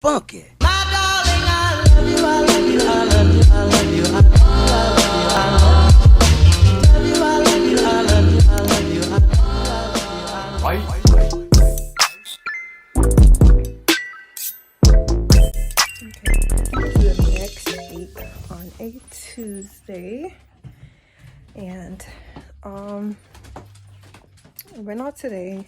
funky. The next week on a Tuesday, and went out today.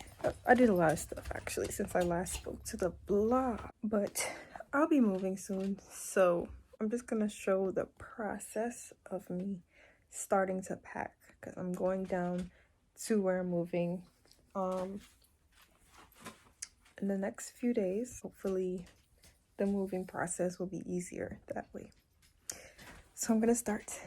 I did a lot of stuff actually since I last spoke to the blog, but I'll be moving soon, so I'm just gonna show the process of me starting to pack, because I'm going down to where I'm moving in the next few days. Hopefully the moving process will be easier that way. So I'm gonna start.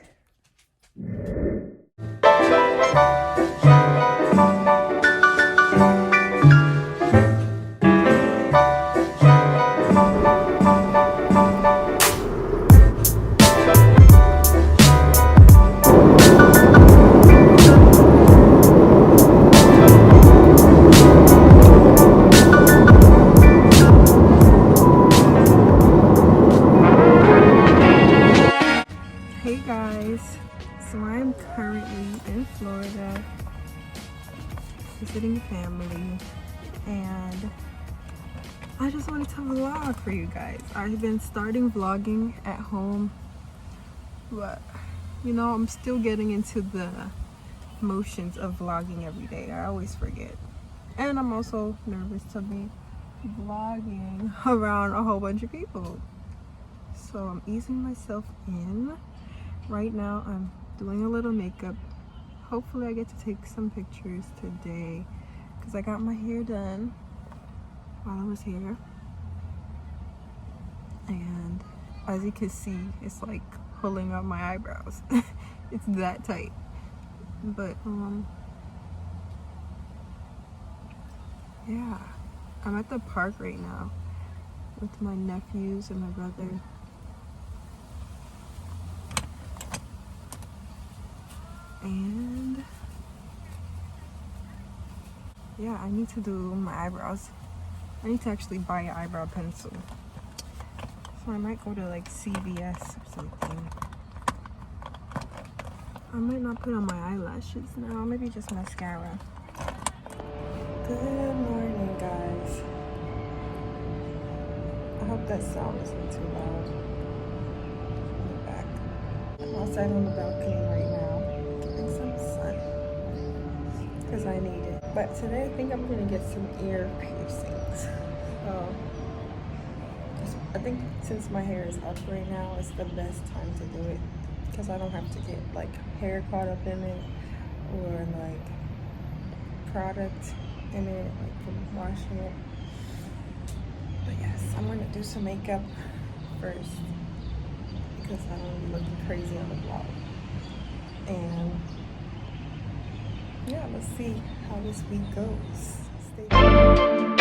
Hey guys, so I'm currently in Florida visiting family, and I just wanted to vlog for you guys. I've been starting vlogging at home, but you know, I'm still getting into the motions of vlogging every day. I always forget, and I'm also nervous to be vlogging around a whole bunch of people, so I'm easing myself in. Right now I'm doing a little makeup. Hopefully I get to take some pictures today, because I got my hair done while I was here, and as you can see, it's like pulling up my eyebrows. It's that tight. But yeah, I'm at the park right now with my nephews and my brother. And yeah, I need to do my eyebrows. I need to actually buy an eyebrow pencil. So I might go to like CVS or something. I might not put on my eyelashes now, maybe just mascara. Good morning, guys. I hope that sound isn't too loud in the back. I'm outside on the balcony right now, getting some sun, because I need it. But today I think I'm gonna get some ear piercings. So I think since my hair is up right now, it's the best time to do it, because I don't have to get like hair caught up in it or like product in it, like from washing it. But yes, I'm gonna do some makeup first, because I don't want to be looking crazy on the vlog. And yeah, let's see how this week goes. Stay tuned.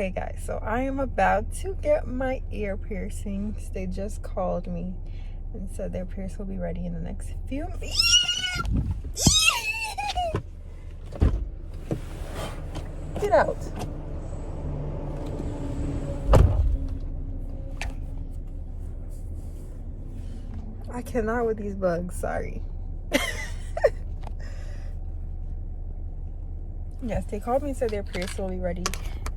Okay guys, so I am about to get my ear piercings. They just called me and said their pierce will be ready in the next few Get out. I cannot with these bugs, sorry. Yes, they called me and said their pierce will be ready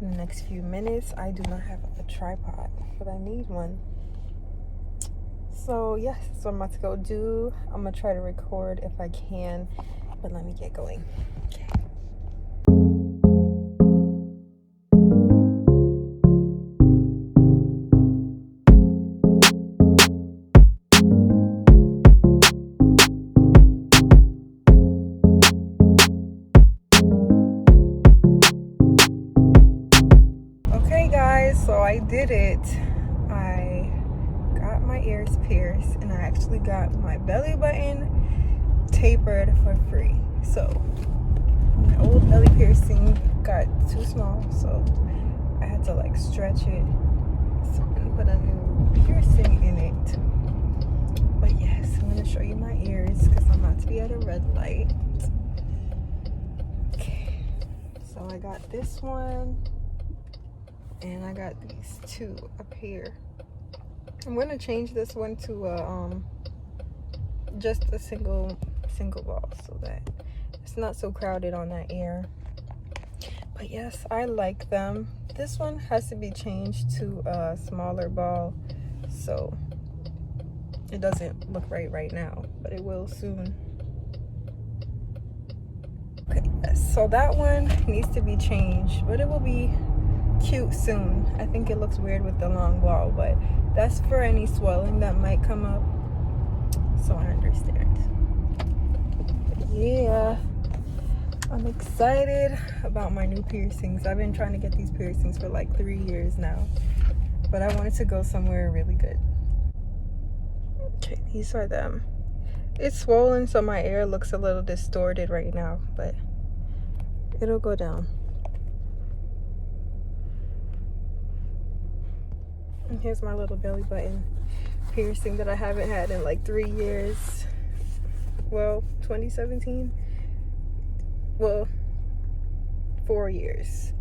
in the next few minutes. I do not have a tripod, but I need one. So yes, that's what I'm about to go do. I'm gonna try to record if I can, but let me get going. Okay. Okay guys, so I did it. I got my ears pierced and I actually got my belly button tapered for free. So my old belly piercing got too small, so I had to like stretch it and put a new piercing in it. But yes, I'm gonna show you my ears because I'm about to be at a red light. Okay, so I got this one and I got these two up here. I'm gonna change this one to just a single ball so that it's not so crowded on that ear. But yes, I like them. This one has to be changed to a smaller ball, so it doesn't look right now, but it will soon. Okay, yes, so that one needs to be changed, but it will be cute soon. I think it looks weird with the long ball, but that's for any swelling that might come up, so I understand. But yeah, I'm excited about my new piercings. I've been trying to get these piercings for like 3 years now, but I wanted to go somewhere really good. Okay, these are them. It's swollen, so my ear looks a little distorted right now, but it'll go down. And here's my little belly button piercing that I haven't had in like 3 years. Well, 2017. Well, 4 years.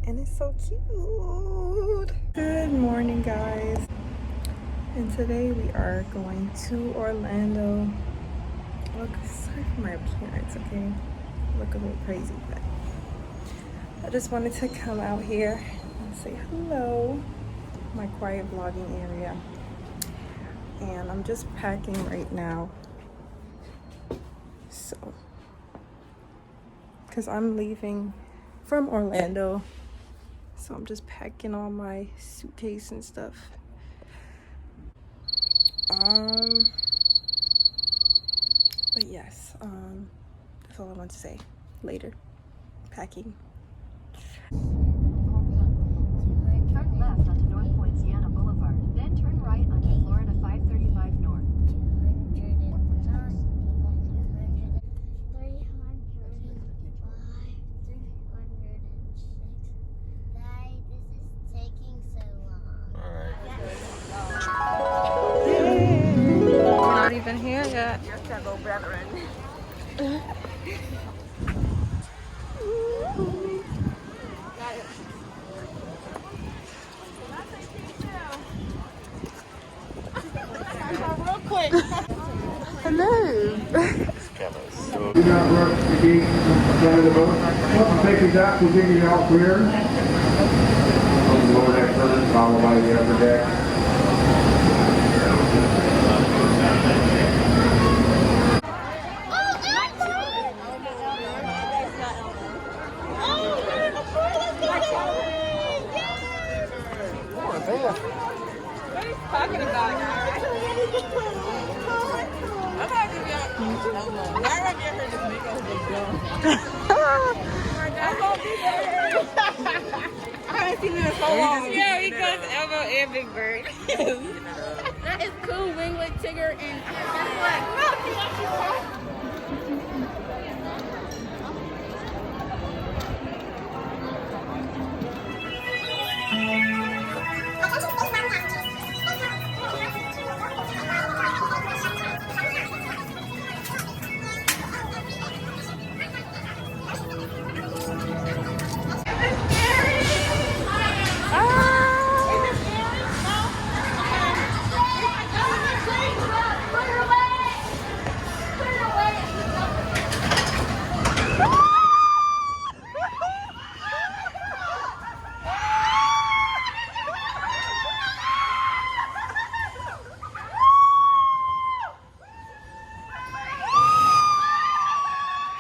And it's so cute. Good morning, guys. And today we are going to Orlando. Look, sorry for my appearance, okay? Look a little crazy, but I just wanted to come out here and say hello. My quiet vlogging area, and I'm just packing right now, so because I'm leaving from Orlando, so I'm just packing all my suitcase and stuff. But yes, that's all I want to say. Later. Packing. Turn left onto North Poinciana Boulevard, then turn right onto Florida 535 North. We're not even here yet. Your fellow brethren. Real quick. Hello. Do not rush the gate in front of the boat. Once the take is out, we'll dig you all clear. On the lower deck first, followed by the upper deck. What are you talking about? I'm not gonna get her to make us look dumb. I'm gonna be there. I haven't seen you in so long. Yeah, because Elmo and Big Bird. That is cool, Winglet, Tigger, and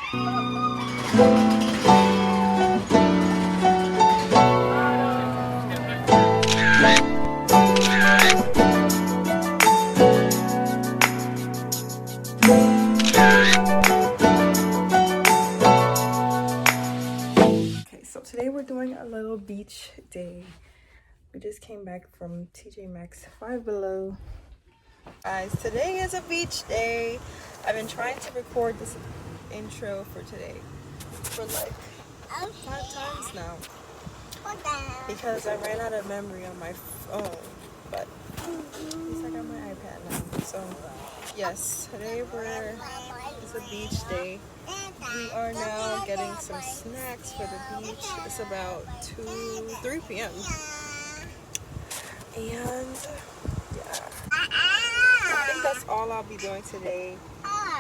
Okay, so today we're doing a little beach day. We just came back from TJ Maxx 5 Below. Guys, today is a beach day. I've been trying to record this intro for today for like 5 times now because I ran out of memory on my phone, but at least I got my iPad now. So yes, today it's a beach day. We are now getting some snacks for the beach. It's about 3 p.m. And yeah, I think that's all I'll be doing today.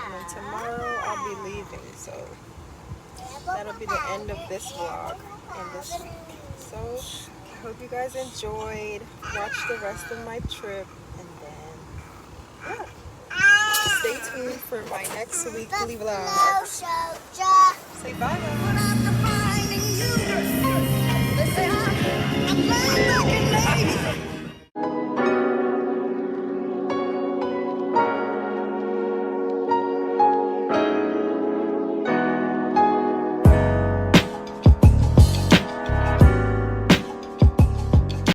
And then tomorrow I'll be leaving, so that'll be the end of this vlog and this week. So I hope you guys enjoyed. Watch the rest of my trip, and then yeah, stay tuned for my next weekly vlog. Say bye, guys.